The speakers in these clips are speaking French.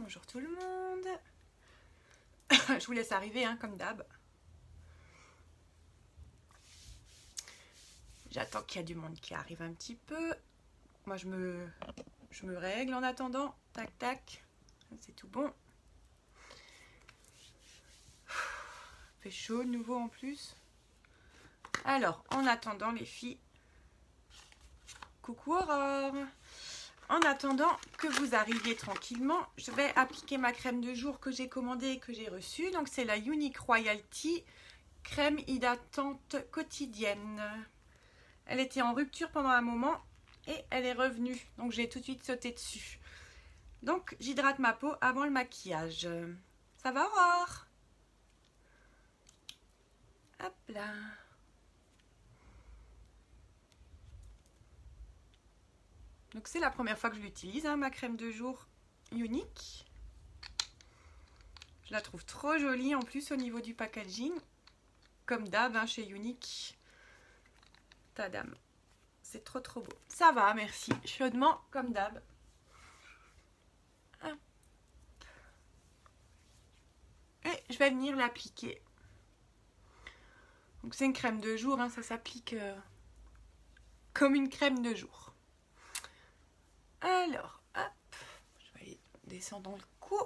bonjour tout le monde. Je vous laisse arriver hein, comme d'hab. J'attends qu'il y a du monde qui arrive un petit peu. Moi je me règle en attendant. Tac tac. C'est tout bon. Il fait chaud de nouveau en plus. Alors, en attendant les filles. Coucou Aurore. En attendant que vous arriviez tranquillement, je vais appliquer ma crème de jour que j'ai commandée et que j'ai reçue. Donc c'est la Unique Royalty crème hydratante quotidienne. Elle était en rupture pendant un moment et elle est revenue. Donc j'ai tout de suite sauté dessus. Donc j'hydrate ma peau avant le maquillage. Ça va Aurore? Hop là. Donc c'est la première fois que je l'utilise, hein, ma crème de jour Unique. Je la trouve trop jolie en plus au niveau du packaging. Comme d'hab hein, chez Unique. Tadam. C'est trop trop beau. Ça va, merci. Chaudement comme d'hab. Et je vais venir l'appliquer. Donc c'est une crème de jour, hein, ça s'applique comme une crème de jour. Alors, hop, je vais aller descendre dans le cou.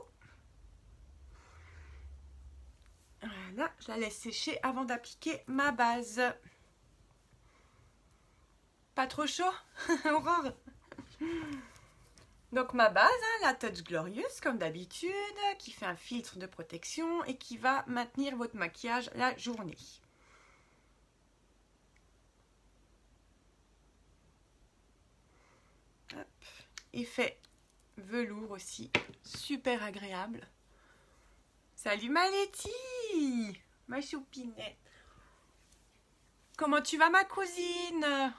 Voilà, je la laisse sécher avant d'appliquer ma base. Pas trop chaud, Aurore? Donc ma base, hein, la Touch Glorious, comme d'habitude, qui fait un filtre de protection et qui va maintenir votre maquillage la journée. Hop. Effet velours aussi, super agréable. Salut ma Letty, ma choupinette. Comment tu vas ma cousine?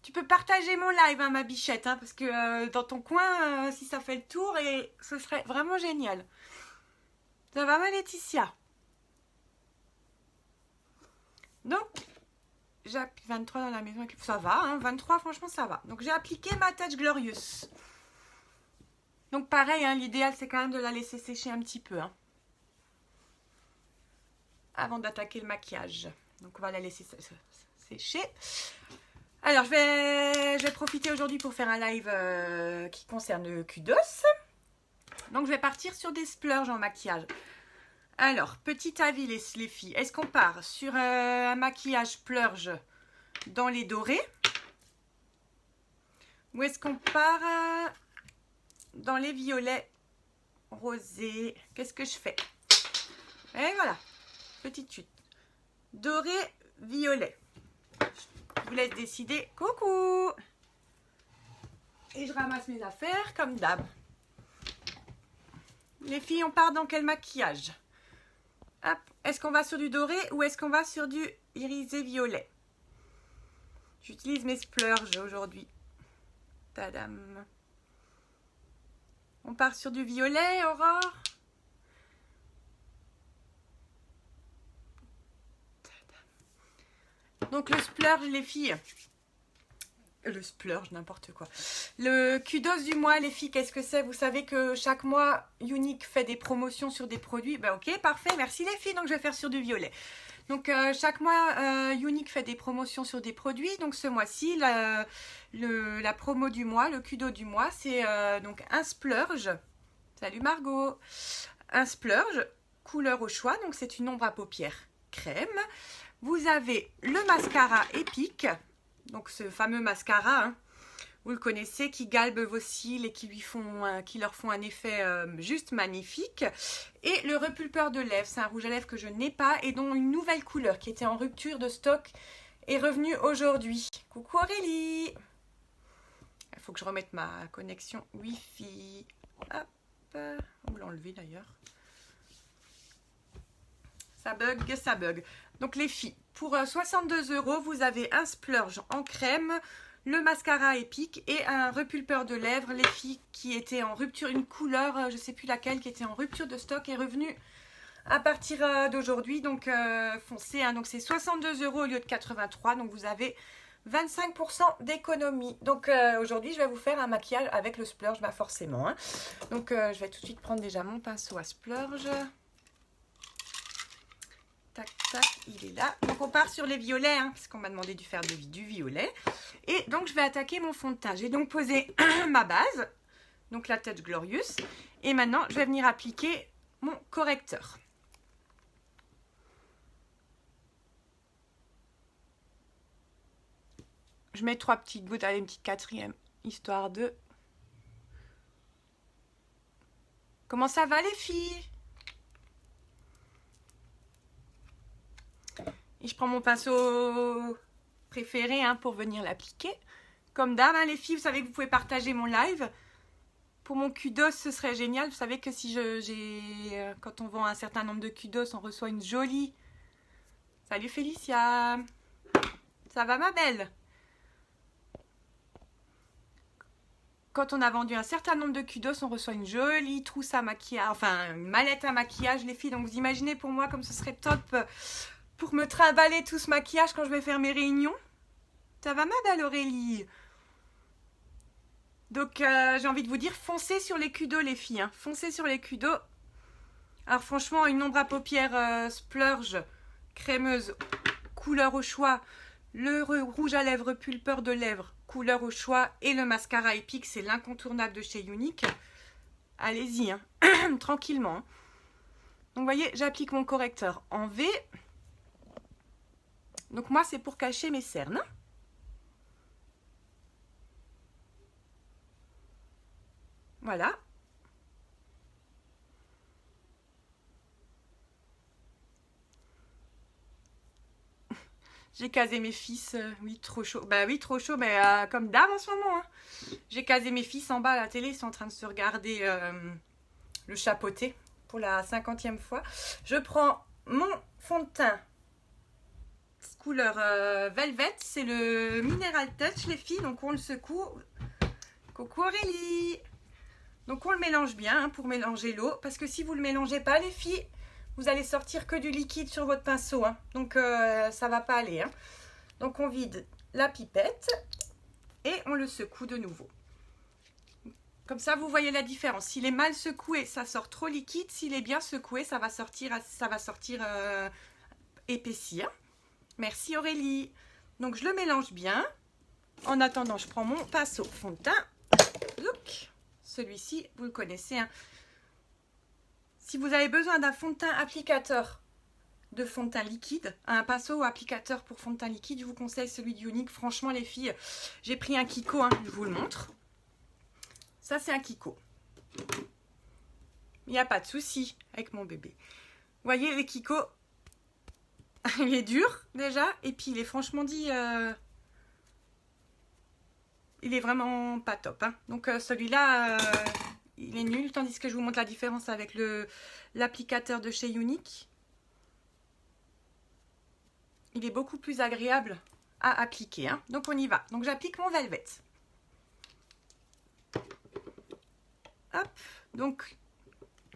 Tu peux partager mon live hein, ma bichette, hein, parce que dans ton coin, si ça fait le tour, et ce serait vraiment génial. Ça va ma Laetitia? Donc, j'ai 23 dans la maison, ça va, hein, 23 franchement ça va. Donc j'ai appliqué ma Touch Glorious. Donc pareil, hein, l'idéal c'est quand même de la laisser sécher un petit peu. Hein, avant d'attaquer le maquillage. Donc on va la laisser sécher. Alors je vais profiter aujourd'hui pour faire un live qui concerne le Kudos. Donc je vais partir sur des splurges en maquillage. Alors, petit avis les filles, est-ce qu'on part sur un maquillage splurge dans les dorés? Ou est-ce qu'on part dans les violets rosés? Qu'est-ce que je fais? Et voilà, petite chute. Doré, violet. Je vous laisse décider. Coucou! Et je ramasse mes affaires comme d'hab. Les filles, on part dans quel maquillage? Est-ce qu'on va sur du doré ou est-ce qu'on va sur du irisé violet? J'utilise mes splurges aujourd'hui. Tadam. On part sur du violet, Aurore? Tadam. Donc le splurge, les filles. Le splurge, n'importe quoi. Le Kudos du mois, les filles, qu'est-ce que c'est? Vous savez que chaque mois, Unique fait des promotions sur des produits. Ben ok, parfait, merci les filles. Donc je vais faire sur du violet. Donc chaque mois, Unique fait des promotions sur des produits. Donc ce mois-ci, la promo du mois, le Kudos du mois, c'est donc un splurge. Salut Margot. Un splurge, couleur au choix. Donc c'est une ombre à paupières crème. Vous avez le mascara Epic. Donc ce fameux mascara, hein, vous le connaissez, qui galbe vos cils et qui leur font un effet juste magnifique. Et le repulpeur de lèvres, c'est un rouge à lèvres que je n'ai pas et dont une nouvelle couleur qui était en rupture de stock est revenue aujourd'hui. Coucou Aurélie. Il faut que je remette ma connexion Wi-Fi. Hop, on va l'enlever d'ailleurs. Ça bug, ça bug. Donc les filles, pour 62 €, vous avez un splurge en crème, le mascara Epic et un repulpeur de lèvres. Les filles qui étaient en rupture, une couleur, je ne sais plus laquelle, qui était en rupture de stock est revenue à partir d'aujourd'hui. Donc foncez, hein, donc c'est 62 € au lieu de 83. Donc vous avez 25% d'économie. Donc aujourd'hui, je vais vous faire un maquillage avec le splurge, bah forcément. Hein. Donc je vais tout de suite prendre déjà mon pinceau à splurge. Tac, tac, il est là. Donc on part sur les violets, hein, parce qu'on m'a demandé de faire du violet. Et donc je vais attaquer mon fond de teint. J'ai donc posé ma base, donc la Touch Glorious. Et maintenant, je vais venir appliquer mon correcteur. Je mets 3 petites gouttes, allez, une petite quatrième, histoire de... Comment ça va les filles? Et je prends mon pinceau préféré hein, pour venir l'appliquer. Comme d'hab, hein, les filles, vous savez que vous pouvez partager mon live. Pour mon kudos, ce serait génial. Vous savez que si quand on vend un certain nombre de kudos, on reçoit une jolie... Salut Félicia. Ça va ma belle? Quand on a vendu un certain nombre de kudos, on reçoit une jolie trousse à maquillage, enfin une mallette à maquillage les filles. Donc vous imaginez pour moi comme ce serait top pour me trimballer tout ce maquillage quand je vais faire mes réunions. Ça va ma belle Aurélie? Donc j'ai envie de vous dire, foncez sur les kudos les filles. Hein. Foncez sur les kudos. Alors franchement, une ombre à paupières splurge crémeuse, couleur au choix. Le rouge à lèvres pulpeur de lèvres, couleur au choix. Et le mascara épique, c'est l'incontournable de chez Younique. Allez-y, hein. Tranquillement. Hein. Donc, vous voyez, j'applique mon correcteur en V. Donc, moi, c'est pour cacher mes cernes. Voilà. J'ai casé mes fils, oui, trop chaud. Bah oui, trop chaud, mais comme d'hab en ce moment. Hein. J'ai casé mes fils en bas à la télé, ils sont en train de se regarder le chapeauté pour la 50e fois. Je prends mon fond de teint couleur Velvet, c'est le Mineral Touch les filles, donc on le secoue. Coucou Aurélie. Donc on le mélange bien hein, pour mélanger l'eau, parce que si vous ne le mélangez pas les filles, vous allez sortir que du liquide sur votre pinceau, hein. Donc ça va pas aller. Hein. Donc on vide la pipette et on le secoue de nouveau. Comme ça, vous voyez la différence. S'il est mal secoué, ça sort trop liquide. S'il est bien secoué, ça va sortir épaissi. Hein. Merci Aurélie. Donc je le mélange bien. En attendant, je prends mon pinceau fond de teint. Look. Celui-ci, vous le connaissez. Hein. Si vous avez besoin d'un fond de teint applicateur de fond de teint liquide, un pinceau applicateur pour fond de teint liquide, je vous conseille celui de Younique. Franchement les filles, j'ai pris un Kiko, hein, je vous le montre. Ça c'est un Kiko. Il n'y a pas de souci avec mon bébé. Vous voyez les Kiko, il est dur déjà, et puis il est franchement dit, il est vraiment pas top. Hein. Donc celui-là, il est nul, tandis que je vous montre la différence avec l'applicateur de chez Younique. Il est beaucoup plus agréable à appliquer. Hein. Donc on y va. Donc j'applique mon Velvet. Hop, donc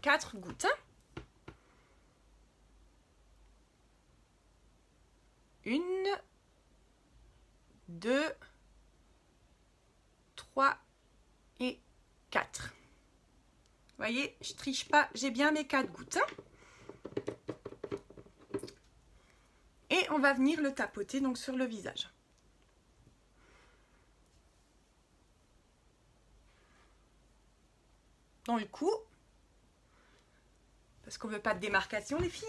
4 gouttes. 1, 2, 3 et 4. Vous voyez, je triche pas, j'ai bien mes 4 gouttes. Et on va venir le tapoter donc sur le visage. Dans le cou. Parce qu'on ne veut pas de démarcation les filles.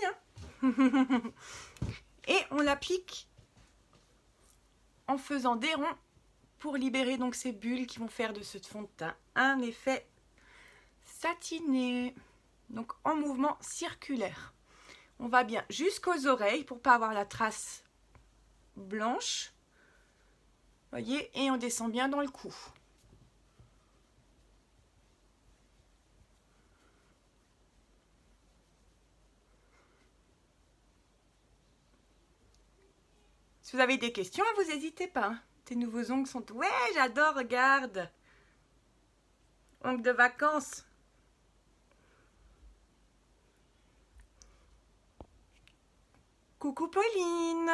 Hein. Et on l'applique en faisant des ronds pour libérer donc ces bulles qui vont faire de ce fond de teint un effet satiné. Donc en mouvement circulaire. On va bien jusqu'aux oreilles pour ne pas avoir la trace blanche. Voyez, et on descend bien dans le cou. Si vous avez des questions, vous n'hésitez pas. Tes nouveaux ongles sont... Ouais, j'adore, regarde. Ongles de vacances. Coucou Pauline.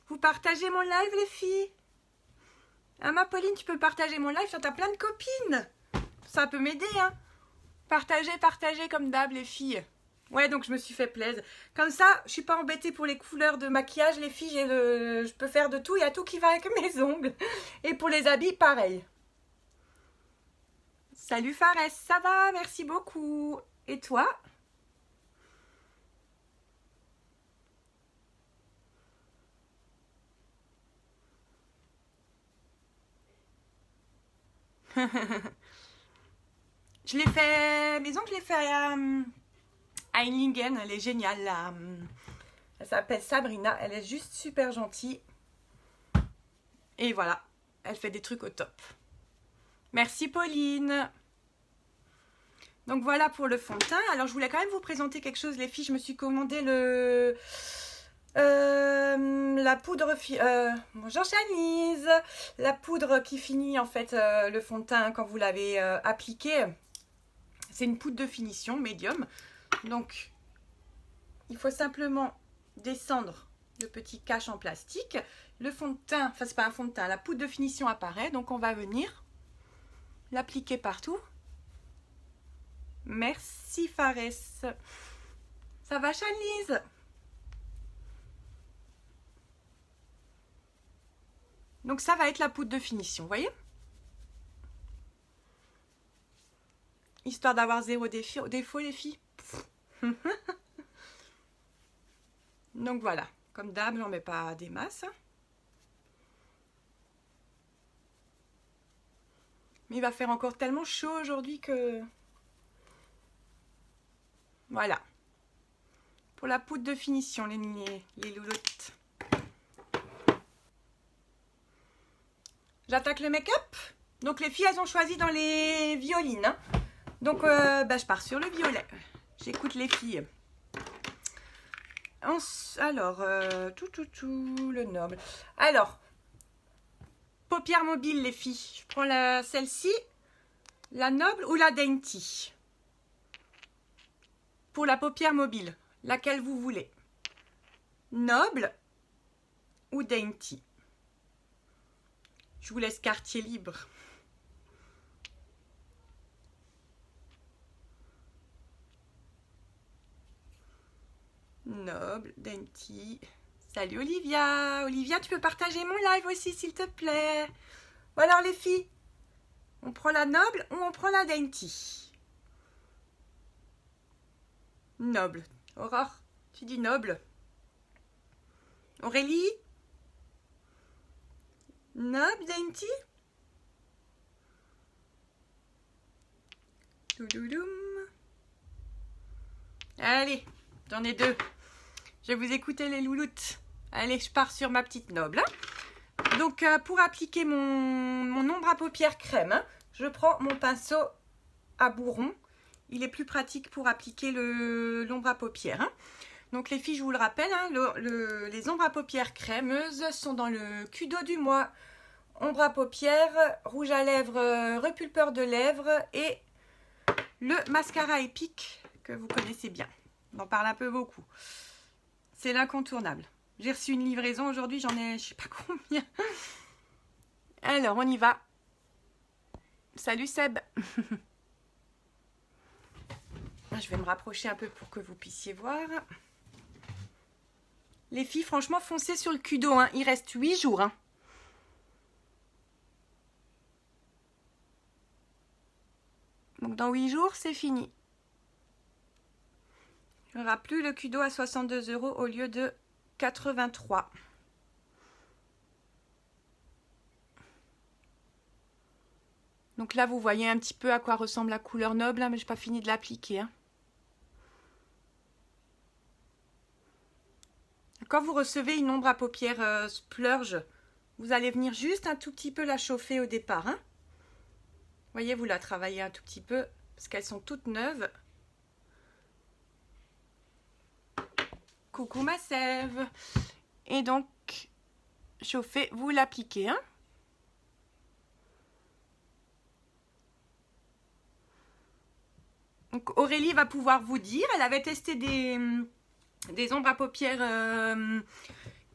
Vous partagez mon live, les filles? Ah, ma Pauline, tu peux partager mon live, t'as plein de copines. Ça peut m'aider, hein. Partagez, partagez comme d'hab, les filles. Ouais, donc je me suis fait plaisir. Comme ça, je suis pas embêtée pour les couleurs de maquillage, les filles. Je peux faire de tout. Il y a tout qui va avec mes ongles. Et pour les habits, pareil. Salut Fares, ça va? Merci beaucoup. Et toi? Je l'ai fait, mes ongles, je l'ai fait à Einlingen. Elle est géniale, là. Elle s'appelle Sabrina. Elle est juste super gentille. Et voilà, elle fait des trucs au top. Merci Pauline. Donc voilà pour le fond de teint. Alors je voulais quand même vous présenter quelque chose, les filles. Je me suis commandé la poudre. Bonjour Chanise. La poudre qui finit en fait le fond de teint quand vous l'avez appliqué. C'est une poudre de finition médium. Donc il faut simplement descendre le petit cache en plastique. Le fond de teint, enfin c'est pas un fond de teint, la poudre de finition apparaît. Donc on va venir l'appliquer partout. Merci Fares. Ça va Chanise? Donc ça va être la poudre de finition, vous voyez? Histoire d'avoir zéro défaut les filles. Donc voilà, comme d'hab, j'en mets pas des masses. Mais il va faire encore tellement chaud aujourd'hui que... Voilà. Pour la poudre de finition, les louloutes. J'attaque le make-up. Donc les filles, elles ont choisi dans les violines. Hein. Donc je pars sur le violet. J'écoute les filles. Alors, le noble. Alors, paupières mobiles, les filles. Je prends celle-ci, la noble ou la dainty. Pour la paupière mobile, laquelle vous voulez. Noble ou dainty. Je vous laisse quartier libre. Noble, dainty. Salut Olivia. Olivia, tu peux partager mon live aussi, s'il te plaît. Bon alors les filles, on prend la noble ou on prend la dainty? Noble. Aurore, tu dis noble. Aurélie? Noble, dainty? Doulouloum. Allez, j'en ai deux. Je vais vous écouter les louloutes. Allez, je pars sur ma petite noble. Donc, pour appliquer mon ombre à paupières crème, hein, je prends mon pinceau à bourron. Il est plus pratique pour appliquer l'ombre à paupières. Hein. Donc, les filles, je vous le rappelle, hein, les ombres à paupières crémeuses sont dans le Kudo du mois. Ombre à paupières, rouge à lèvres, repulpeur de lèvres et le mascara épique que vous connaissez bien. On en parle un peu beaucoup. C'est l'incontournable. J'ai reçu une livraison aujourd'hui, j'en ai je sais pas combien. Alors, on y va. Salut Seb. Je vais me rapprocher un peu pour que vous puissiez voir. Les filles, franchement, foncez sur le Kudo. Hein. Il reste 8 jours. Hein. Donc, dans 8 jours, c'est fini. Il n'y aura plus le Kudo à 62 € au lieu de 83. Donc là, vous voyez un petit peu à quoi ressemble la couleur noble, hein, mais je n'ai pas fini de l'appliquer. Hein. Quand vous recevez une ombre à paupières splurge, vous allez venir juste un tout petit peu la chauffer au départ. Hein. Voyez, vous la travaillez un tout petit peu, parce qu'elles sont toutes neuves. Coucou ma sève. Et donc, chauffez, vous l'appliquez. Hein. Donc, Aurélie va pouvoir vous dire, elle avait testé des ombres à paupières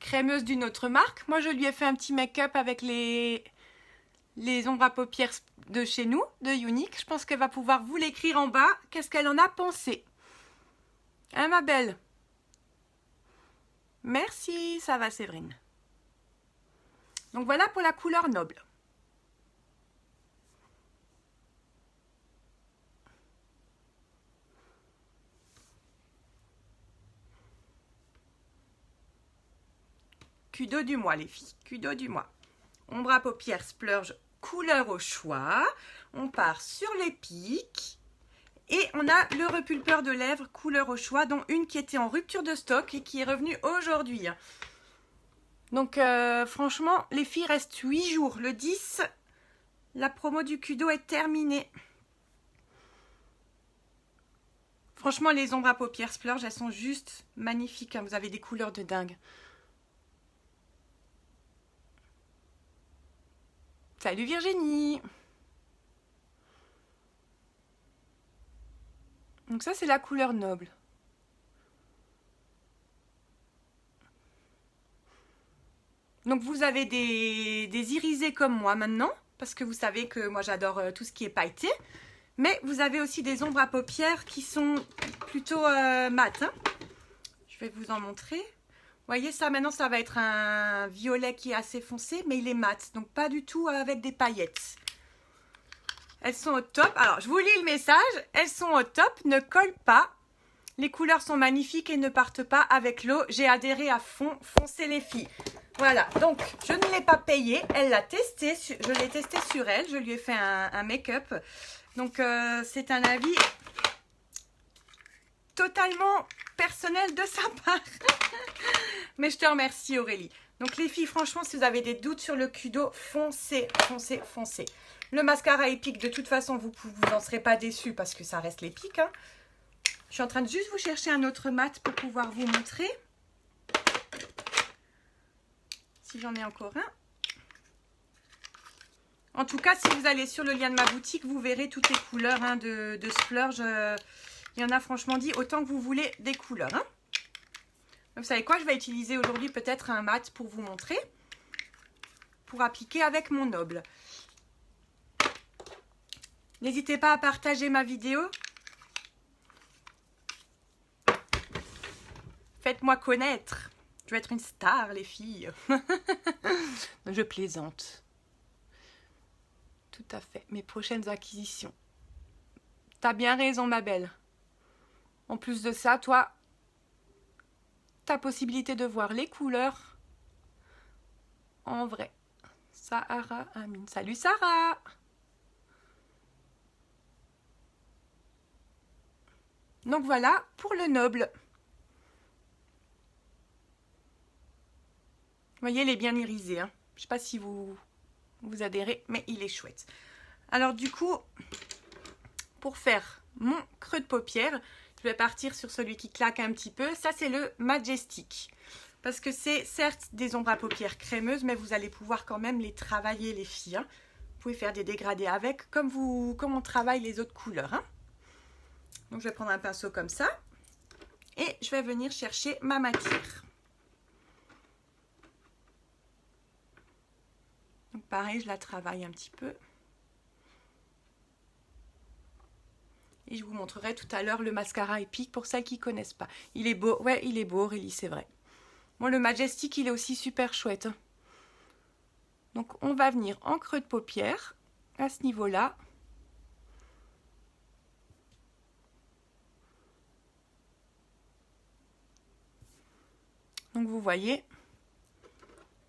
crémeuse d'une autre marque. Moi, je lui ai fait un petit make-up avec les ombres à paupières de chez nous, de Younique. Je pense qu'elle va pouvoir vous l'écrire en bas. Qu'est-ce qu'elle en a pensé? Hein, ma belle? Merci, ça va, Séverine. Donc voilà pour la couleur noble. Cudo du mois, les filles. Cudo du mois. Ombre à paupières Splurge, couleur au choix. On part sur les pics. Et on a le repulpeur de lèvres, couleur au choix, dont une qui était en rupture de stock et qui est revenue aujourd'hui. Donc franchement, les filles, restent 8 jours. Le 10, la promo du Cudo est terminée. Franchement, les ombres à paupières Splurge, elles sont juste magnifiques. Hein. Vous avez des couleurs de dingue. Salut Virginie. Donc ça, c'est la couleur noble. Donc vous avez des irisés comme moi maintenant, parce que vous savez que moi j'adore tout ce qui est pailleté. Mais vous avez aussi des ombres à paupières qui sont plutôt mat. Hein. Je vais vous en montrer. Vous voyez ça, maintenant ça va être un violet qui est assez foncé, mais il est mat. Donc pas du tout avec des paillettes. Elles sont au top. Alors je vous lis le message. Elles sont au top, ne collent pas. Les couleurs sont magnifiques et ne partent pas avec l'eau. J'ai adhéré à fond. Foncez les filles. Voilà, donc je ne l'ai pas payé. Elle l'a testé. Je l'ai testé sur elle. Je lui ai fait un make-up. Donc c'est un avis totalement personnel de sa part. Mais je te remercie Aurélie. Donc les filles, franchement, si vous avez des doutes sur le Cudo, foncez, foncez, foncez. Le mascara épique, de toute façon, vous n'en serez pas déçus parce que ça reste l'épique. Hein. Je suis en train de juste vous chercher un autre mat pour pouvoir vous montrer. Si j'en ai encore un. En tout cas, si vous allez sur le lien de ma boutique, vous verrez toutes les couleurs hein, de Splurge. Il y en a franchement dit autant que vous voulez des couleurs. Hein. Vous savez quoi, je vais utiliser aujourd'hui peut-être un mat pour vous montrer. Pour appliquer avec mon noble. N'hésitez pas à partager ma vidéo. Faites-moi connaître. Je vais être une star, les filles. Je plaisante. Tout à fait. Mes prochaines acquisitions. T'as bien raison, ma belle. En plus de ça, toi, t'as possibilité de voir les couleurs en vrai. Sarah Amine. Salut, Sarah. Donc voilà pour le noble. Vous voyez, il est bien irisé. Hein. Je ne sais pas si vous adhérez, mais il est chouette. Alors du coup, pour faire mon creux de paupière, je vais partir sur celui qui claque un petit peu. Ça, c'est le Majestic. Parce que c'est certes des ombres à paupières crémeuses, mais vous allez pouvoir quand même les travailler, les filles. Hein. Vous pouvez faire des dégradés avec, comme on travaille les autres couleurs. Hein. Donc, je vais prendre un pinceau comme ça. Et je vais venir chercher ma matière. Donc, pareil, je la travaille un petit peu. Et je vous montrerai tout à l'heure le mascara épique pour celles qui ne connaissent pas. Il est beau. Ouais, il est beau, Aurélie, c'est vrai. Bon, le Majestic, il est aussi super chouette. Donc, on va venir en creux de paupière à ce niveau-là. Donc, vous voyez,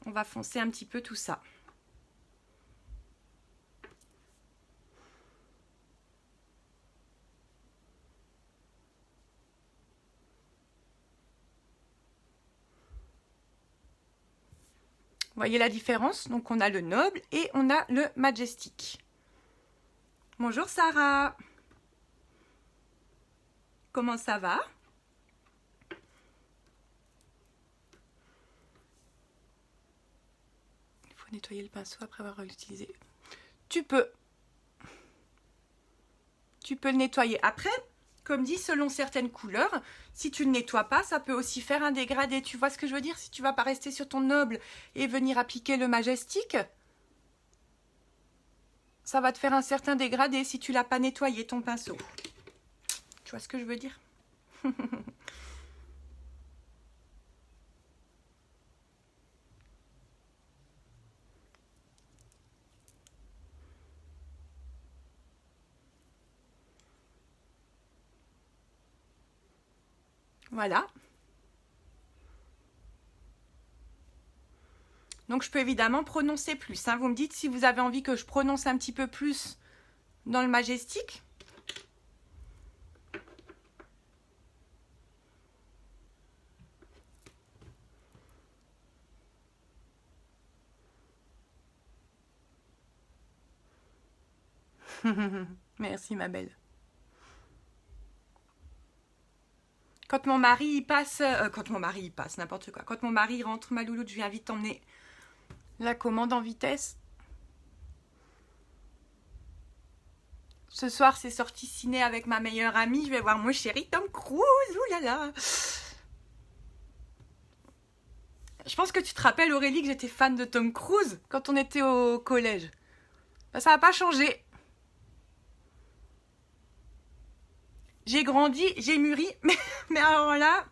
on va foncer un petit peu tout ça. Vous voyez la différence? Donc, on a le noble et on a le Majestic. Bonjour Sarah. Comment ça va? Il faut nettoyer le pinceau après avoir utilisé. Tu peux le nettoyer après. Comme dit, selon certaines couleurs, si tu ne nettoies pas, ça peut aussi faire un dégradé. Tu vois ce que je veux dire? Si tu vas pas rester sur ton noble et venir appliquer le majestic, ça va te faire un certain dégradé si tu l'as pas nettoyé ton pinceau. Tu vois ce que je veux dire? Voilà. Donc je peux évidemment prononcer plus. Hein. Vous me dites si vous avez envie que je prononce un petit peu plus dans le majestic. Merci ma belle. Quand mon mari y passe, n'importe quoi. Quand mon mari rentre, ma louloute, je lui invite t'emmener la commande en vitesse. Ce soir, c'est sorti ciné avec ma meilleure amie. Je vais voir mon chéri Tom Cruise. Ouh là là. Je pense que tu te rappelles, Aurélie, que j'étais fan de Tom Cruise quand on était au collège. Ben, ça n'a pas changé. J'ai grandi, j'ai mûri, mais alors là,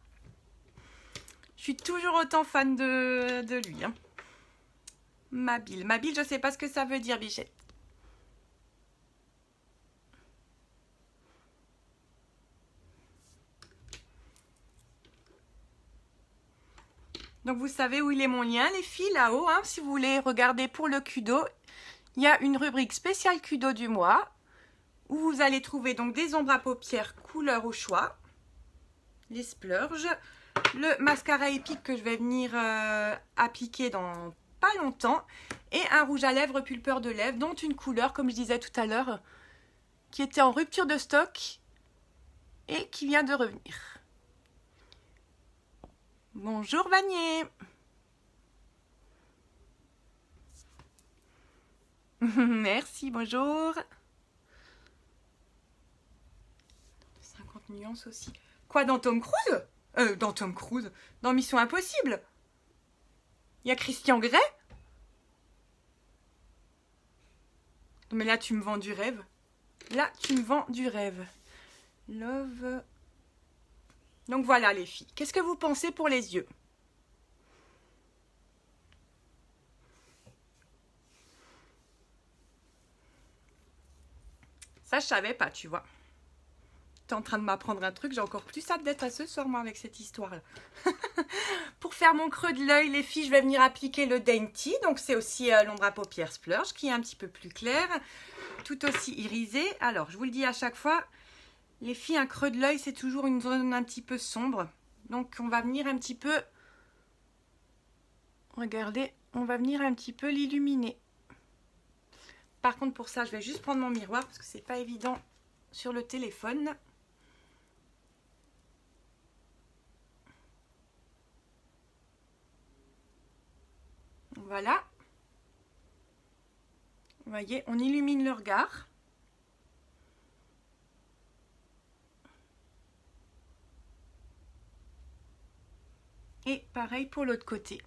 je suis toujours autant fan de lui. Hein. Mabile. Mabile, je sais pas ce que ça veut dire, Bichette. Donc vous savez où il est mon lien, les filles, là-haut. Hein, si vous voulez regarder pour le Kudo, il y a une rubrique spéciale Kudo du mois où vous allez trouver donc des ombres à paupières couleur au choix, les splurges, le mascara épique que je vais venir appliquer dans pas longtemps et un rouge à lèvres pulpeur de lèvres, dont une couleur, comme je disais tout à l'heure, qui était en rupture de stock et qui vient de revenir. Bonjour Vanier. Merci, bonjour. 50 nuances aussi. Quoi, dans Tom Cruise? Dans Tom Cruise? Dans Mission Impossible? Il y a Christian Grey? Mais là, tu me vends du rêve. Là, tu me vends du rêve. Love. Donc voilà les filles. Qu'est-ce que vous pensez pour les yeux? Ça, je savais pas, tu vois. T'es en train de m'apprendre un truc. J'ai encore plus hâte d'être à ce soir, moi, avec cette histoire-là. Pour faire mon creux de l'œil, les filles, je vais venir appliquer le Dainty. Donc, c'est aussi l'ombre à paupières Splurge, qui est un petit peu plus clair. Tout aussi irisé. Alors, je vous le dis à chaque fois, les filles, un creux de l'œil, c'est toujours une zone un petit peu sombre. Donc, on va venir un petit peu... Regardez, on va venir un petit peu l'illuminer. Par contre, pour ça, je vais juste prendre mon miroir parce que c'est pas évident sur le téléphone. Voilà. Vous voyez, on illumine le regard. Et pareil pour l'autre côté.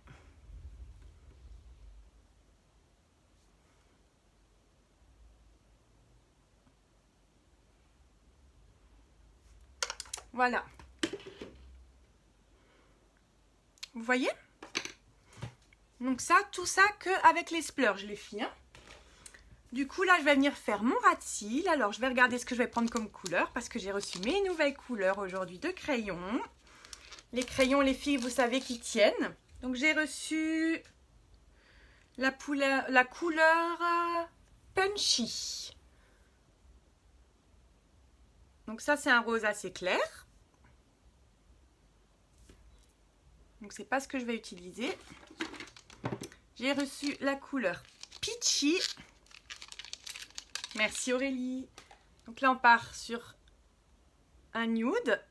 Voilà. Vous voyez? Donc ça, tout ça qu'avec les splurges, les filles. Hein. Du coup, là, je vais venir faire mon ras de cils. Alors, je vais regarder ce que je vais prendre comme couleur parce que j'ai reçu mes nouvelles couleurs aujourd'hui de crayons. Les crayons, les filles, vous savez qu'ils tiennent. Donc, j'ai reçu la couleur Punchy. Donc, ça, c'est un rose assez clair. Donc, c'est pas ce que je vais utiliser. J'ai reçu la couleur Peachy. Merci Aurélie. Donc là, on part sur un nude.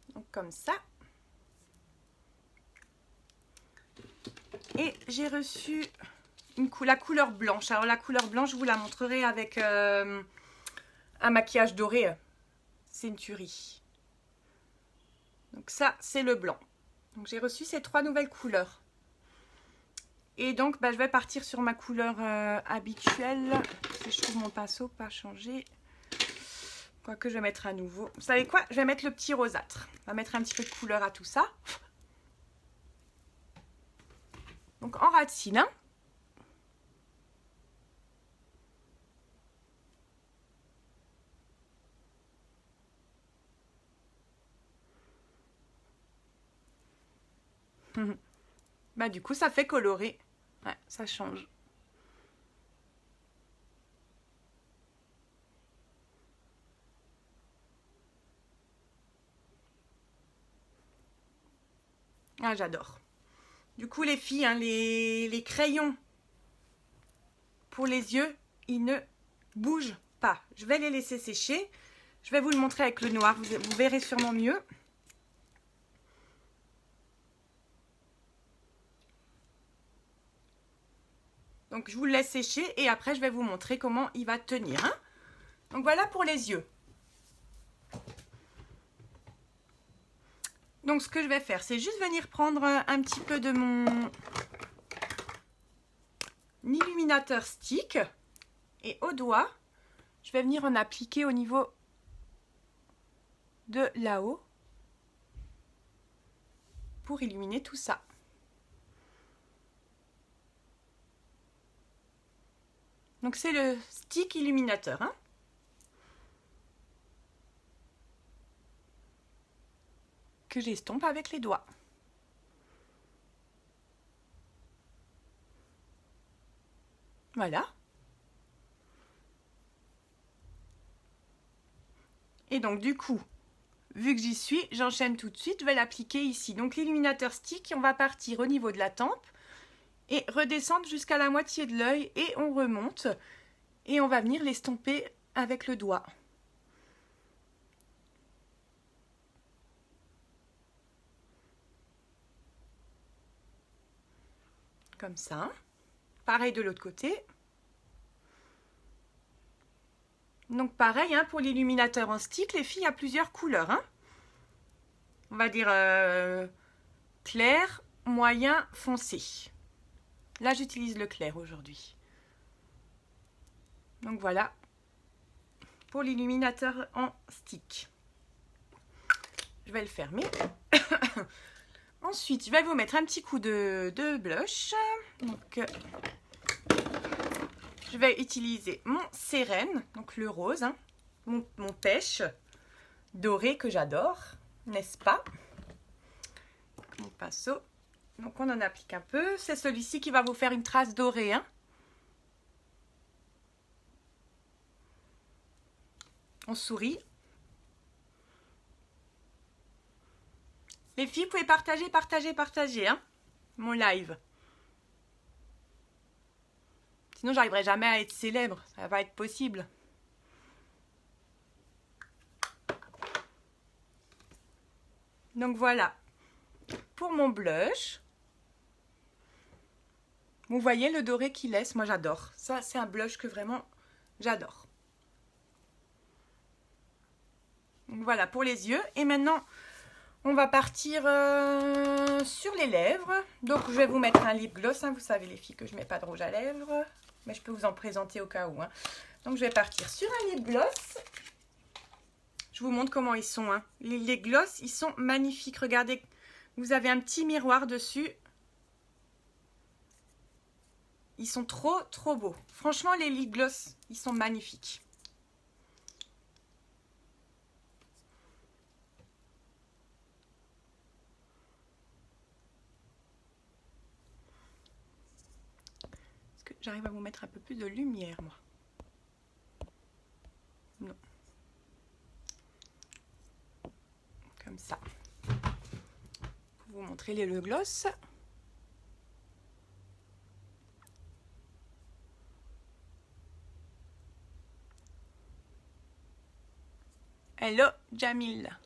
Donc comme ça. Et j'ai reçu la couleur blanche. Alors la couleur blanche, je vous la montrerai avec un maquillage doré. C'est une tuerie. Donc ça, c'est le blanc. Donc j'ai reçu ces 3 nouvelles couleurs. Et donc, je vais partir sur ma couleur habituelle. Si je trouve mon pinceau, pas changé. Quoique je vais mettre à nouveau. Vous savez quoi? Je vais mettre le petit rosâtre. On va mettre un petit peu de couleur à tout ça. Donc en ras de cils, hein. Du coup, ça fait colorer. Ouais, ça change. Ah, j'adore. Du coup, les filles, hein, les crayons pour les yeux, ils ne bougent pas. Je vais les laisser sécher. Je vais vous le montrer avec le noir. Vous verrez sûrement mieux. Donc, je vous le laisse sécher et après, je vais vous montrer comment il va tenir. Hein. Donc, voilà pour les yeux. Donc, ce que je vais faire, c'est juste venir prendre un petit peu de mon illuminateur stick. Et au doigt, je vais venir en appliquer au niveau de là-haut pour illuminer tout ça. Donc, c'est le stick illuminateur. Hein. Que j'estompe avec les doigts. Voilà. Et donc du coup, vu que j'y suis, j'enchaîne tout de suite, je vais l'appliquer ici. Donc l'illuminateur stick, on va partir au niveau de la tempe et redescendre jusqu'à la moitié de l'œil et on remonte. Et on va venir l'estomper avec le doigt. Comme ça. Pareil de l'autre côté. Donc pareil, hein, pour l'illuminateur en stick, les filles, il y a plusieurs couleurs. Hein. On va dire clair, moyen, foncé. Là, j'utilise le clair aujourd'hui. Donc voilà, pour l'illuminateur en stick. Je vais le fermer. Ensuite, je vais vous mettre un petit coup de blush. Donc, je vais utiliser mon Sérène, donc le rose, hein, mon pêche doré que j'adore, n'est-ce pas? Mon pinceau. Donc, on en applique un peu. C'est celui-ci qui va vous faire une trace dorée. Hein. On sourit. Les filles, vous pouvez partager, hein, mon live. Sinon, j'arriverai jamais à être célèbre. Ça va pas être possible. Donc voilà. Pour mon blush. Vous voyez le doré qu'il laisse. Moi, j'adore. Ça, c'est un blush que vraiment, j'adore. Donc voilà, pour les yeux. Et maintenant, on va partir sur les lèvres. Donc, je vais vous mettre un lip gloss. Hein. Vous savez, les filles, que je ne mets pas de rouge à lèvres. Mais je peux vous en présenter au cas où. Hein. Donc, je vais partir sur un lip gloss. Je vous montre comment ils sont. Hein. Les gloss, ils sont magnifiques. Regardez, vous avez un petit miroir dessus. Ils sont trop, trop beaux. Franchement, les lip gloss, ils sont magnifiques. Est-ce que j'arrive à vous mettre un peu plus de lumière, moi? Non. Comme ça. Pour vous montrer le gloss. Hello, Jamil.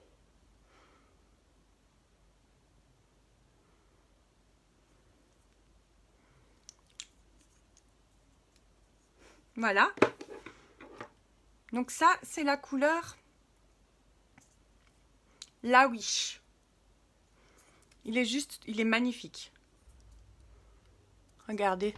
Voilà. Donc ça, c'est la couleur La Wish. Il est magnifique. Regardez.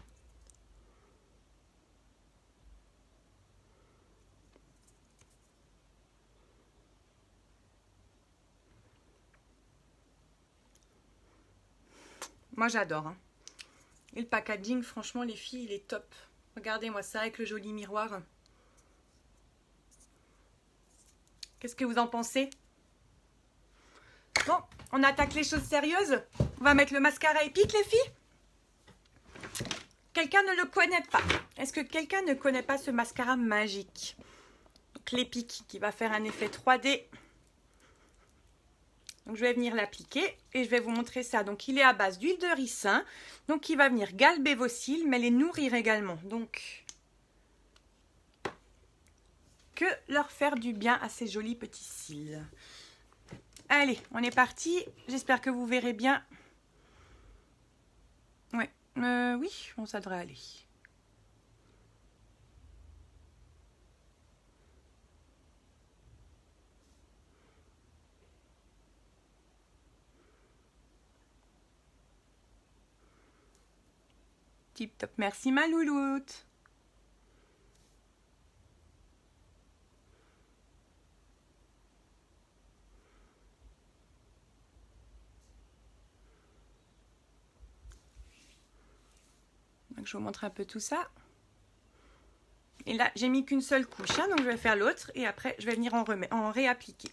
Moi, j'adore. Hein. Et le packaging, franchement, les filles, il est top. Regardez-moi ça avec le joli miroir. Qu'est-ce que vous en pensez? Bon, on attaque les choses sérieuses. On va mettre le mascara épique, les filles. Quelqu'un ne le connaît pas. Est-ce que quelqu'un ne connaît pas ce mascara magique? Donc l'épique qui va faire un effet 3D. Donc je vais venir l'appliquer et je vais vous montrer ça. Donc il est à base d'huile de ricin. Donc il va venir galber vos cils, mais les nourrir également. Donc que leur faire du bien à ces jolis petits cils. Allez, on est parti. J'espère que vous verrez bien. Ouais, oui, bon, ça devrait aller. Tip top, merci ma louloute. Donc je vous montre un peu tout ça. Et là, j'ai mis qu'une seule couche, hein, donc je vais faire l'autre et après je vais venir en réappliquer.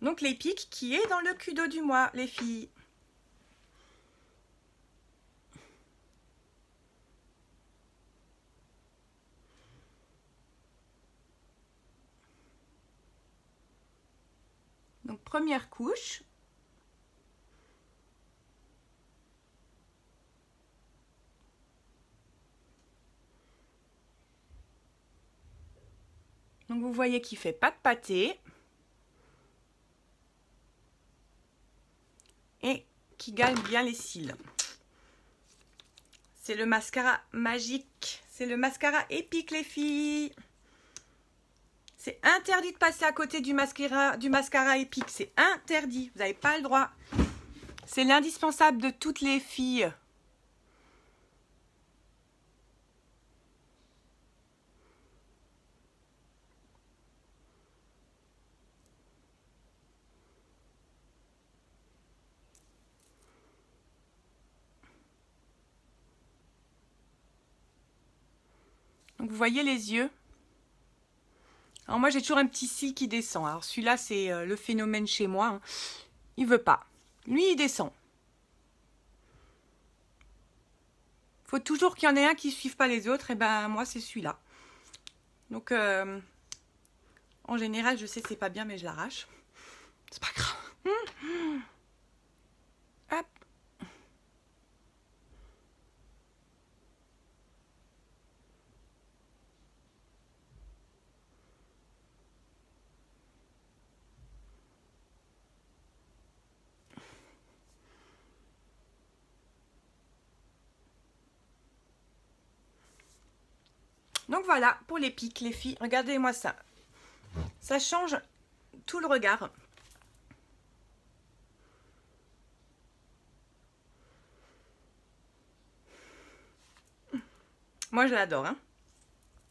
Donc l'épique qui est dans le Kudo du mois, les filles. Donc première couche. Donc vous voyez qu'il ne fait pas de pâté. Et qui galbe bien les cils. C'est le mascara magique. C'est le mascara épique, les filles. C'est interdit de passer à côté du mascara épique. C'est interdit. Vous n'avez pas le droit. C'est l'indispensable de toutes les filles. Donc vous voyez les yeux. Alors moi j'ai toujours un petit cil qui descend. Alors celui-là c'est le phénomène chez moi. Hein. Il veut pas. Lui il descend. Faut toujours qu'il y en ait un qui ne suive pas les autres. Et ben moi c'est celui-là. Donc en général je sais que c'est pas bien mais je l'arrache. C'est pas grave. Hop. Donc voilà pour les pics, les filles. Regardez-moi ça. Ça change tout le regard. Moi, je l'adore. Hein.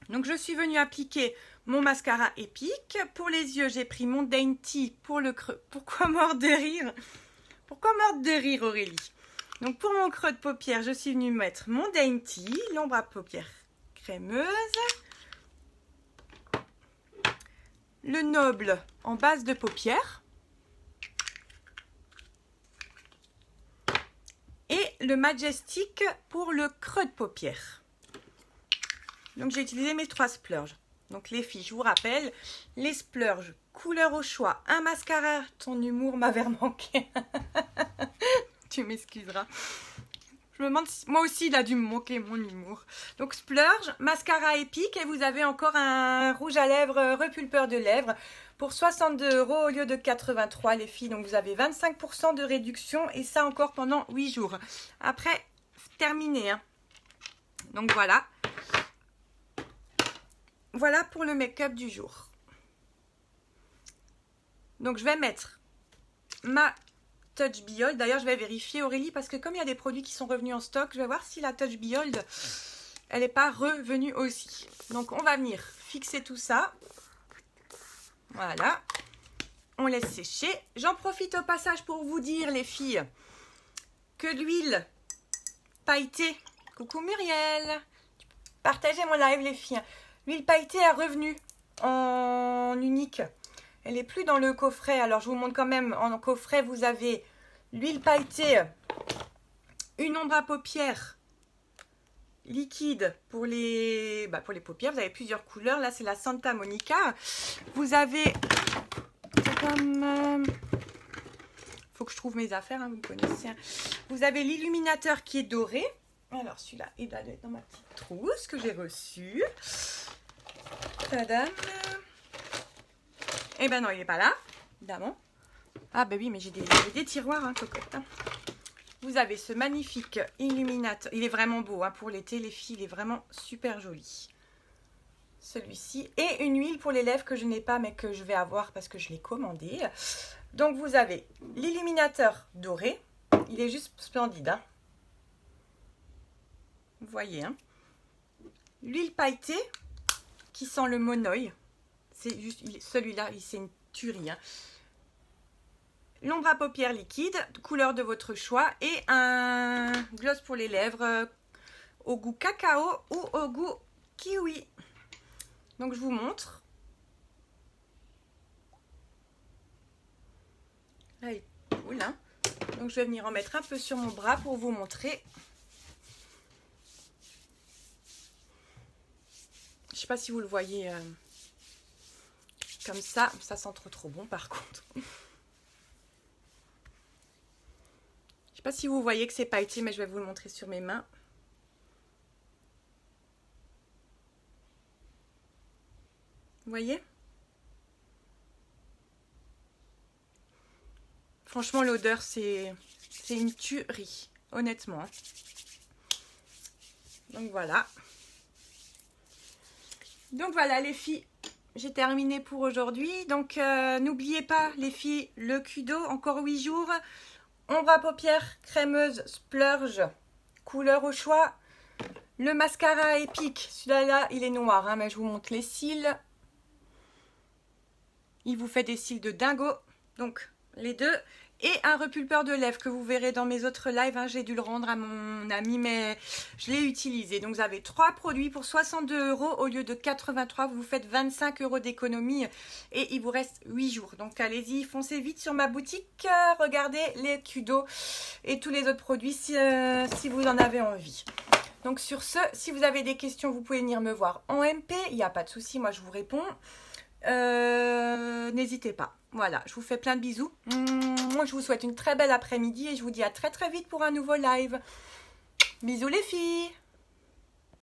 Donc, je suis venue appliquer mon mascara épique. Pour les yeux, j'ai pris mon Dainty pour le creux. Pourquoi mordre de rire? Pourquoi mordre de rire, Aurélie? Donc, pour mon creux de paupière, je suis venue mettre mon Dainty, l'ombre à paupières crémeuse. Le Noble en base de paupières. Et le Majestic pour le creux de paupières. Donc j'ai utilisé mes 3 splurges. Donc les filles, je vous rappelle, les splurges, couleur au choix, un mascara, ton humour m'avait manqué. Tu m'excuseras. Je me demande si moi aussi il a dû me manquer mon humour. Donc splurge, mascara épique et vous avez encore un rouge à lèvres repulpeur de lèvres pour 62 € au lieu de 83 les filles. Donc vous avez 25% de réduction et ça encore pendant 8 jours. Après, terminé. Hein. Donc voilà. voilà pour le make-up du jour. Donc je vais mettre ma Touch Be Hold. D'ailleurs je vais vérifier Aurélie parce que comme il y a des produits qui sont revenus en stock, je vais voir si la Touch Be Hold elle n'est pas revenue aussi. Donc on va venir fixer tout ça. Voilà. On laisse sécher. J'en profite au passage pour vous dire les filles que l'huile pailletée, coucou Muriel, partagez mon live les filles. L'huile pailletée est revenue en unique. Elle n'est plus dans le coffret. Alors je vous montre quand même. En coffret vous avez l'huile pailletée, une ombre à paupières liquide pour les paupières. Vous avez plusieurs couleurs. Là c'est la Santa Monica. Vous avez comme faut que je trouve mes affaires, hein, vous me connaissez. Hein. Vous avez l'illuminateur qui est doré. Alors celui-là, il doit être dans ma petite trousse que j'ai reçue. Tadam. Eh ben non, il n'est pas là, évidemment. Ah ben oui, mais j'ai des tiroirs, hein, cocotte. Hein. Vous avez ce magnifique illuminateur. Il est vraiment beau, hein, pour l'été, les filles. Il est vraiment super joli. Celui-ci. Et une huile pour les lèvres que je n'ai pas, mais que je vais avoir parce que je l'ai commandé. Donc vous avez l'illuminateur doré. Il est juste splendide. Hein. Vous voyez. Hein. L'huile pailletée qui sent le monoï. C'est juste celui-là, c'est une tuerie. Hein. L'ombre à paupières liquide, couleur de votre choix. Et un gloss pour les lèvres au goût cacao ou au goût kiwi. Donc je vous montre. Là, il est cool, hein. Donc je vais venir en mettre un peu sur mon bras pour vous montrer. Je ne sais pas si vous le voyez comme ça. Ça sent trop bon par contre. Je ne sais pas si vous voyez que c'est pailleté, mais je vais vous le montrer sur mes mains. Vous voyez? Franchement, l'odeur, c'est une tuerie, honnêtement. Hein. Donc voilà. Donc voilà les filles, j'ai terminé pour aujourd'hui. Donc n'oubliez pas les filles, le Kudo, encore 8 jours. Ombre à paupières crémeuse splurge, couleur au choix. Le mascara épique, celui-là il est noir, hein, mais je vous montre les cils. Il vous fait des cils de dingo, donc les deux. Et un repulpeur de lèvres que vous verrez dans mes autres lives. Hein, j'ai dû le rendre à mon ami, mais je l'ai utilisé. Donc vous avez 3 produits pour 62 € au lieu de 83. Vous faites 25 € d'économie et il vous reste 8 jours. Donc allez-y, foncez vite sur ma boutique. Regardez les Kudo et tous les autres produits si vous en avez envie. Donc sur ce, si vous avez des questions, vous pouvez venir me voir en MP. Il n'y a pas de souci, moi je vous réponds. N'hésitez pas. Voilà, je vous fais plein de bisous. Moi, je vous souhaite une très belle après-midi et je vous dis à très vite pour un nouveau live. Bisous les filles.